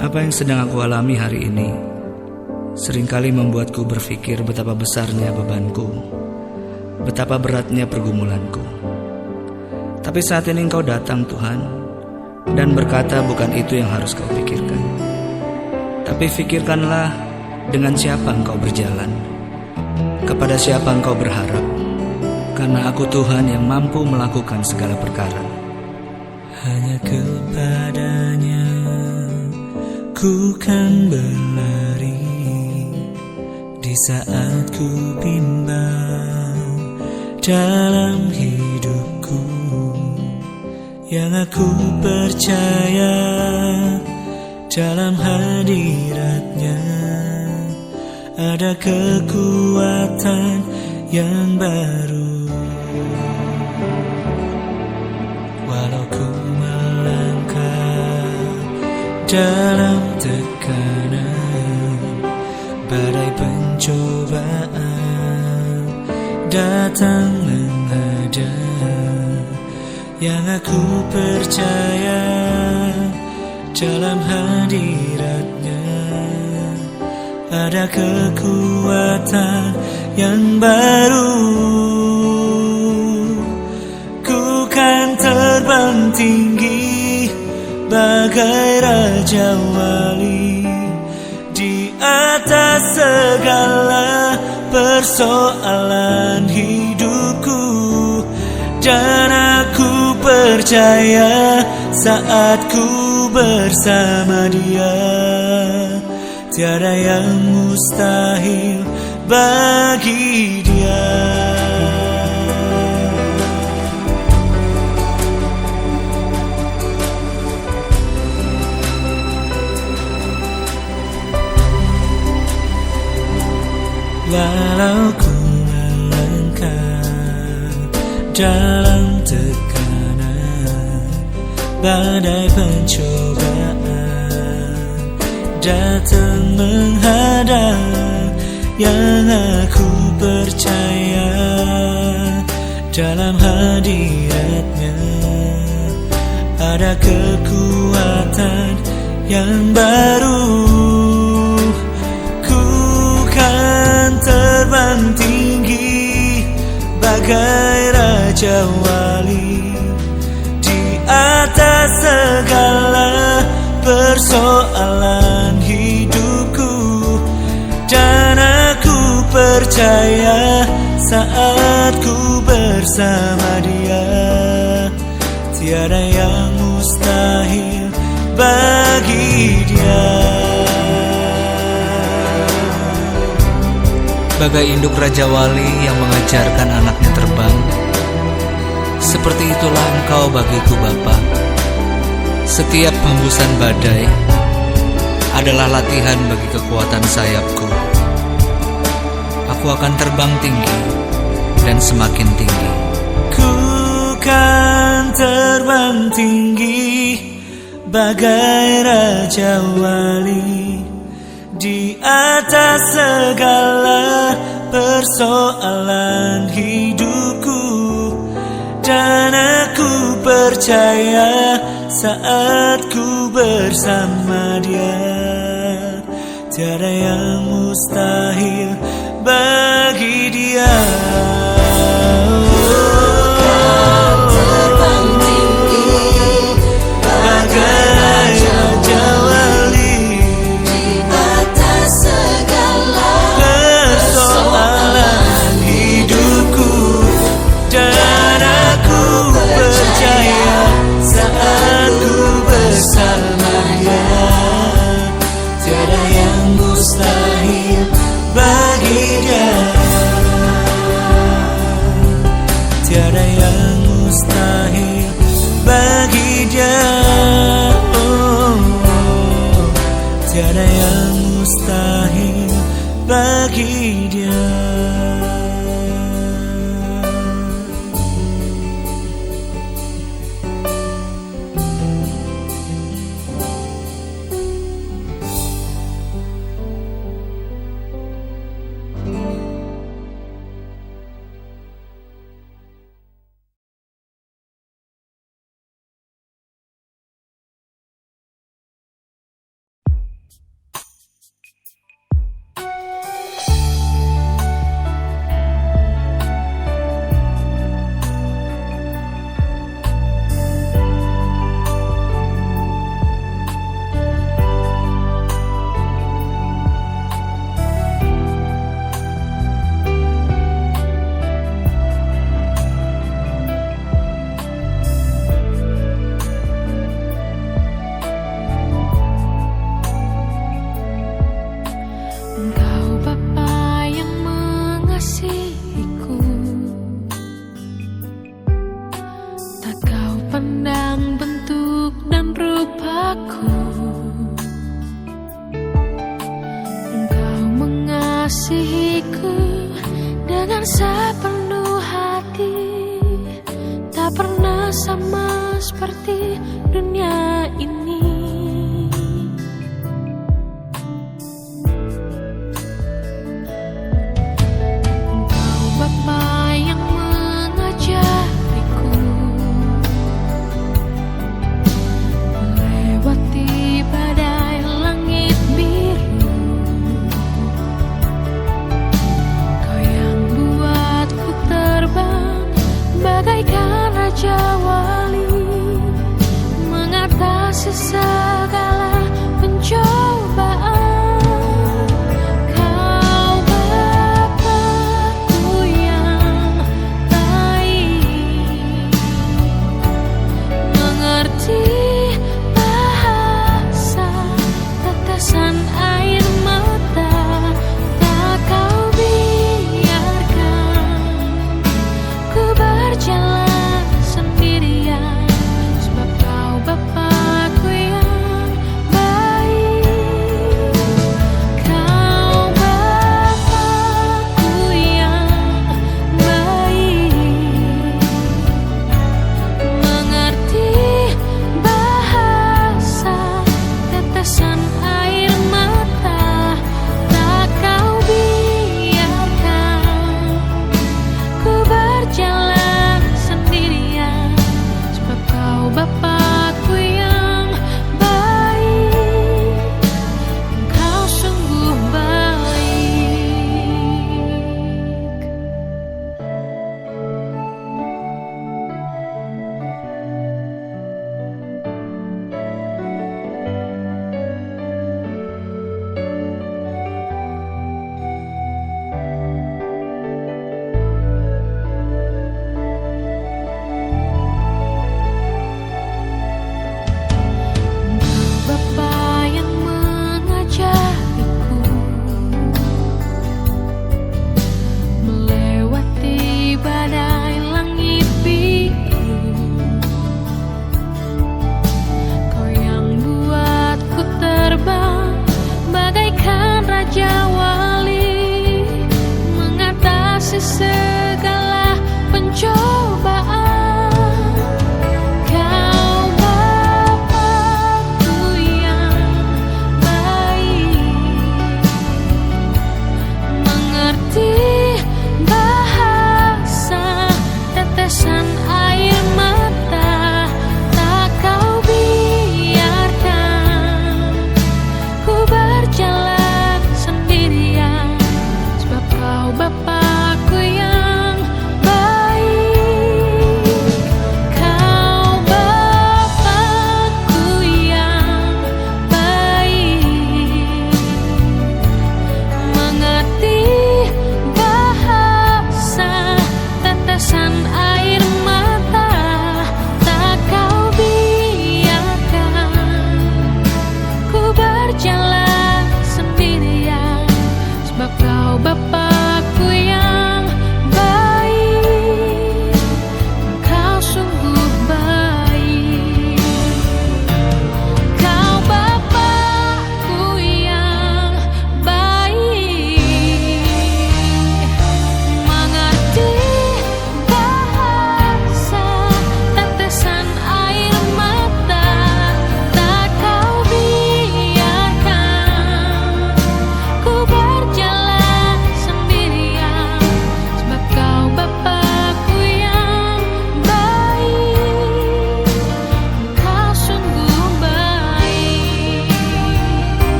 Apa yang sedang aku alami hari ini seringkali membuatku berpikir betapa besarnya bebanku, betapa beratnya pergumulanku. Tapi saat ini Engkau datang, Tuhan, dan berkata bukan itu yang harus kau pikirkan. Tapi pikirkanlah dengan siapa Engkau berjalan, kepada siapa Engkau berharap, karena aku Tuhan yang mampu melakukan segala perkara. Hanya kepadanya ku kan berlari di saat ku bimbang dalam hidupku. Yang aku percaya dalam hadiratnya ada kekuatan yang baru. Walau ku melangkah dalam tekanan, badai pencobaan datang menghadang. Yang aku percaya dalam hadiratnya ada kekuatan yang baru. Ku kan terbang tinggi bagai Raja Wali di atas segala persoalan hidupku. Dan aku percaya saat ku bersama Dia, tiada yang mustahil bagi Dia. Walau ku melangkah dalam tekanan, badai pencobaan datang menghadang. Yang aku percaya dalam hadiratnya ada kekuatan yang baru. Ku kan terbang tinggi bagai Raja Wali di atas segala persoalan hidupku. Dan aku percaya saat ku bersama Dia, tiada yang mustahil bagi Dia. Bagai induk Raja Wali yang mengajarkan anaknya terbang, seperti itulah Engkau bagiku Bapa. Setiap hembusan badai adalah latihan bagi kekuatan sayapku. Aku akan terbang tinggi dan semakin tinggi. Ku kan terbang tinggi bagai Raja Wali di atas segala persoalan hidupku. Dan aku percaya saat ku bersama Dia, tiada yang mustahil bagi Dia. Mustahil bagi Dia, tiada yang mustahil bagi Dia. Tiada yang mustahil bagi Dia. Saat kau pandang bentuk dan rupaku, engkau mengasihiku dengan sepenuh hati. Tak pernah sama seperti dunia ini. Engkau Bapa yang mengajariku melewati badai langit biru. Kau yang buatku terbang bagaikan raja wali, mengatasi segala pencobaan. Kau Bapakku yang baik, mengerti bahasa tetesan air mata. Tak kau biarkan ku berjalan sendiri.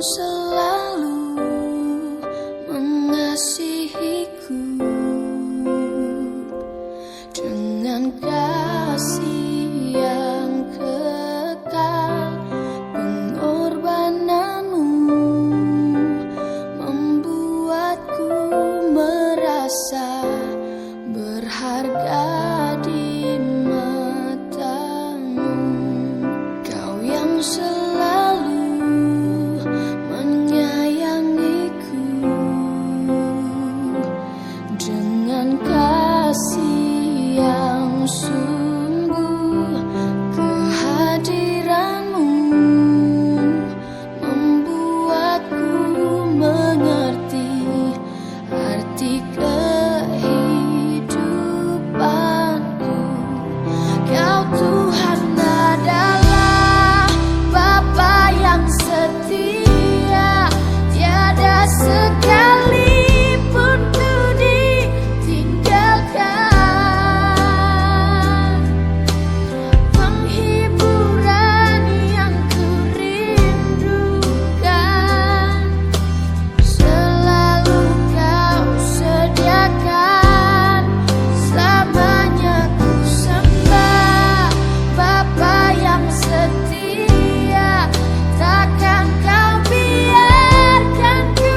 selalu mengasihiku dengan kasih yang kekal. Pengorbananmu membuatku merasa berharga di matamu. Kau yang selalu menyayangiku dengan kasih yang sungguh. Kehadiranmu membuatku mengerti arti kehidupanku. Kau Tuhan adalah Bapa yang setia, tiada sekalipun ku ditinggalkan. Penghiburan yang ku rindukan selalu kau sediakan. Selamanya ku sembah Bapa yang setia, takkan kau biarkan ku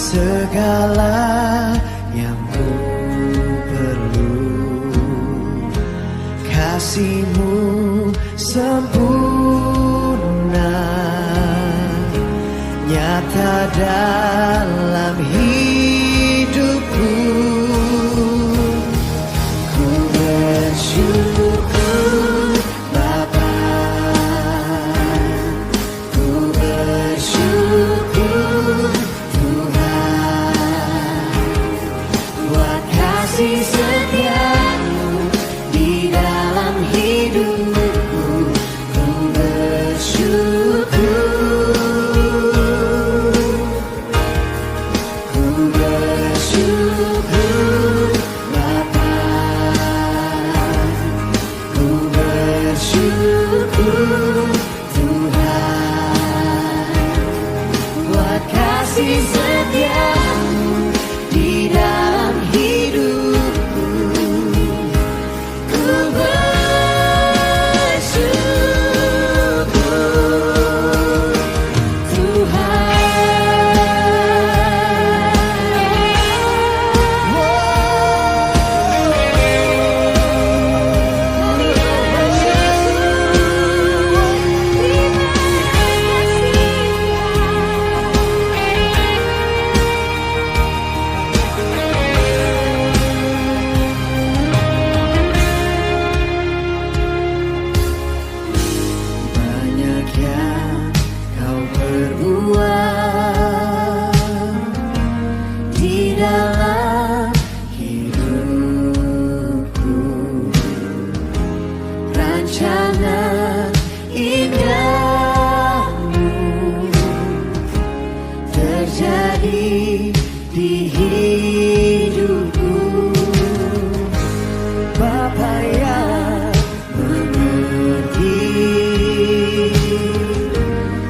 segala yang ku perlu. Kasih-Mu sempurna, nyata dalam hidupku. Ku bersyukur Bapa, ku bersyukur Tuhan, buat kasih setia-Mu di dalam hidupku. Ku bersyukur, ku bersyukur Bapa, ku bersyukur Tuhan, buat kasih setia-Mu di dalam hidupku. Ku bersyukur banyak yang Kau perbuat di dalam hidupku. Rencana indah-Mu terjadi di hidupku. Bapa yang mengerti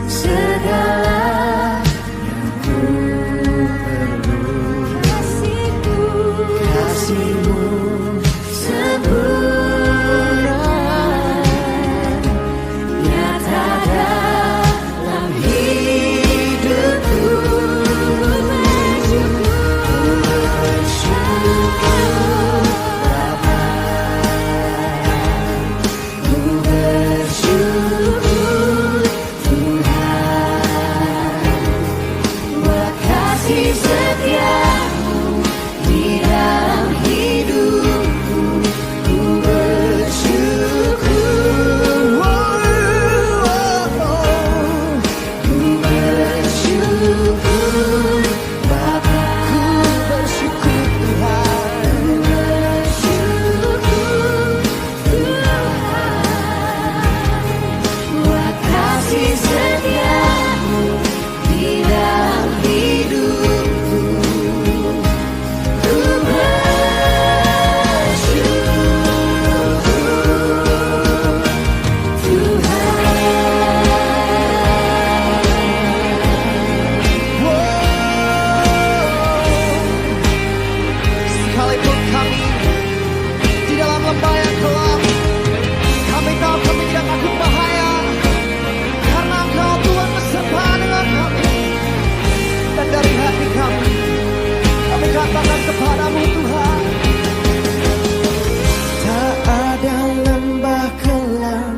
segala yang ku perlu. Kasih-Mu sempurna, nyata dalam hidupku. Ku bersyukur Bapa, ku bersyukur Tuhan, buat kasih setia-Mu di dalam hidupku. Ku bersyukur, ku bersyukur Bapa, ku bersyukur Tuhan, ku bersyukur Tuhan, buat kasih setia-Mu di dalam hidupku. Ku bersyukur Tuhan. Sekalipun kami di dalam lembah yang gelap, kami tahu kami tidak takut bahaya, karena Engkau Tuhan beserta dengan kami. Dan dari hati kami katakan kepadamu Tuhan, tak ada lembah kelam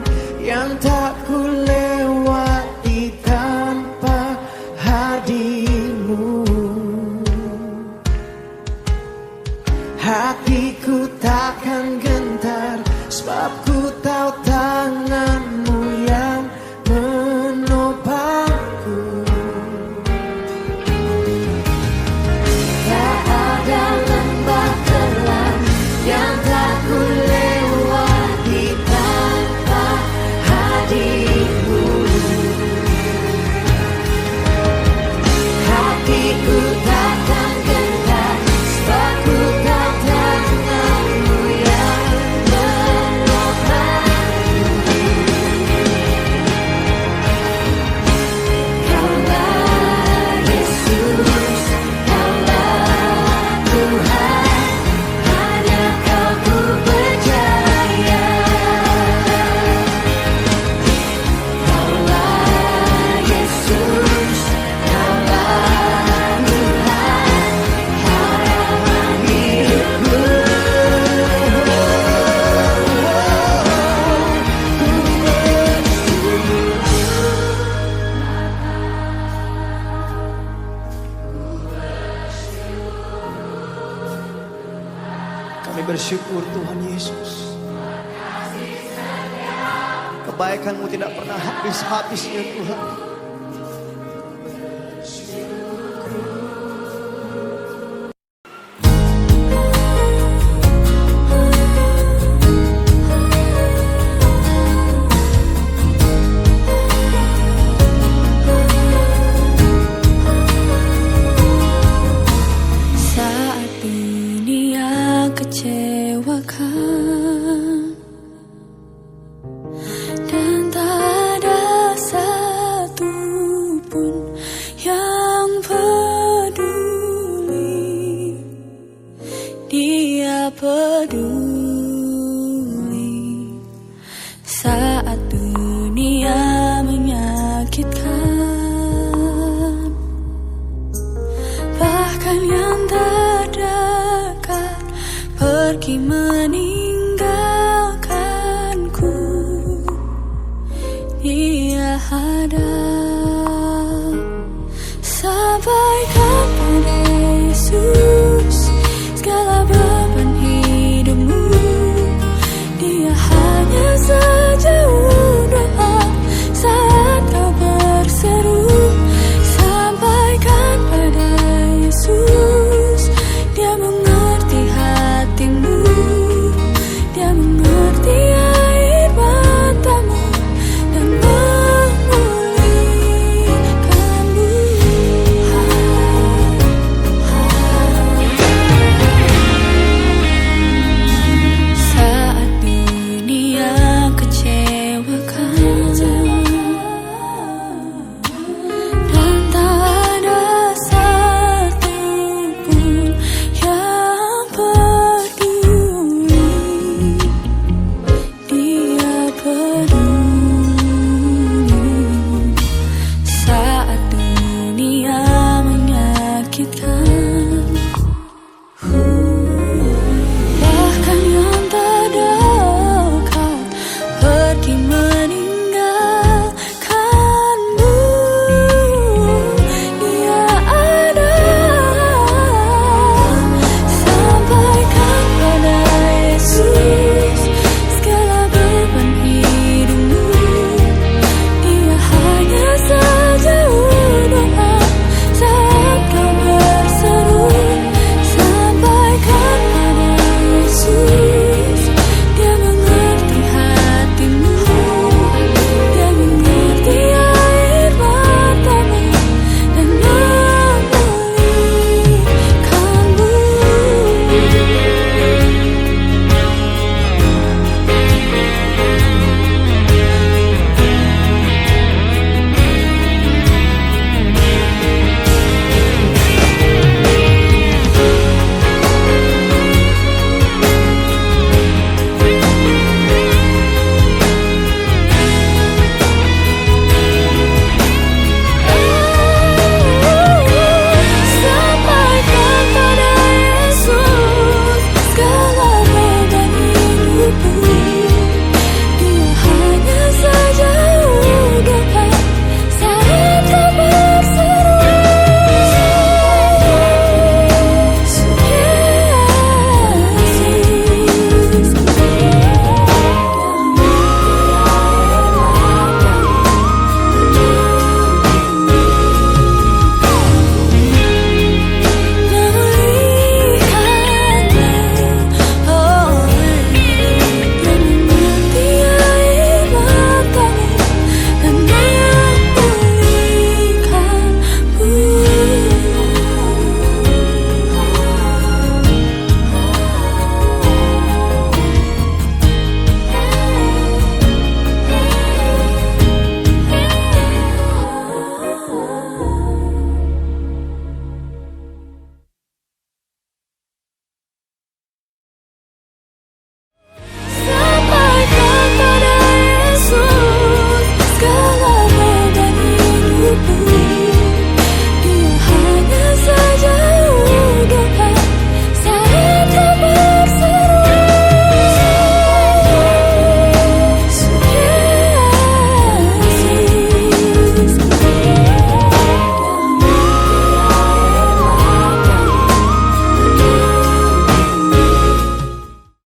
yang tak ku lewati tanpa hadir-Mu. Hatiku takkan gentar, sebab ku tahu tangan-Mu yang menopangku. Tak ada lembah kelam yang tak ku lewati tanpa hadir-Mu. Hatiku takkan gentar, sebab ku tahu tangan-Mu bersyukur Tuhan Yesus. Kebaikan-Mu tidak pernah habis-habisnya Tuhan. Saat dunia kecewakan dan tak ada satu pun yang peduli, Dia peduli. Saat dunia menyakitkan, bahkan yang terdekat pergi meninggalkanku, Dia ada. Sampai kapan Yesus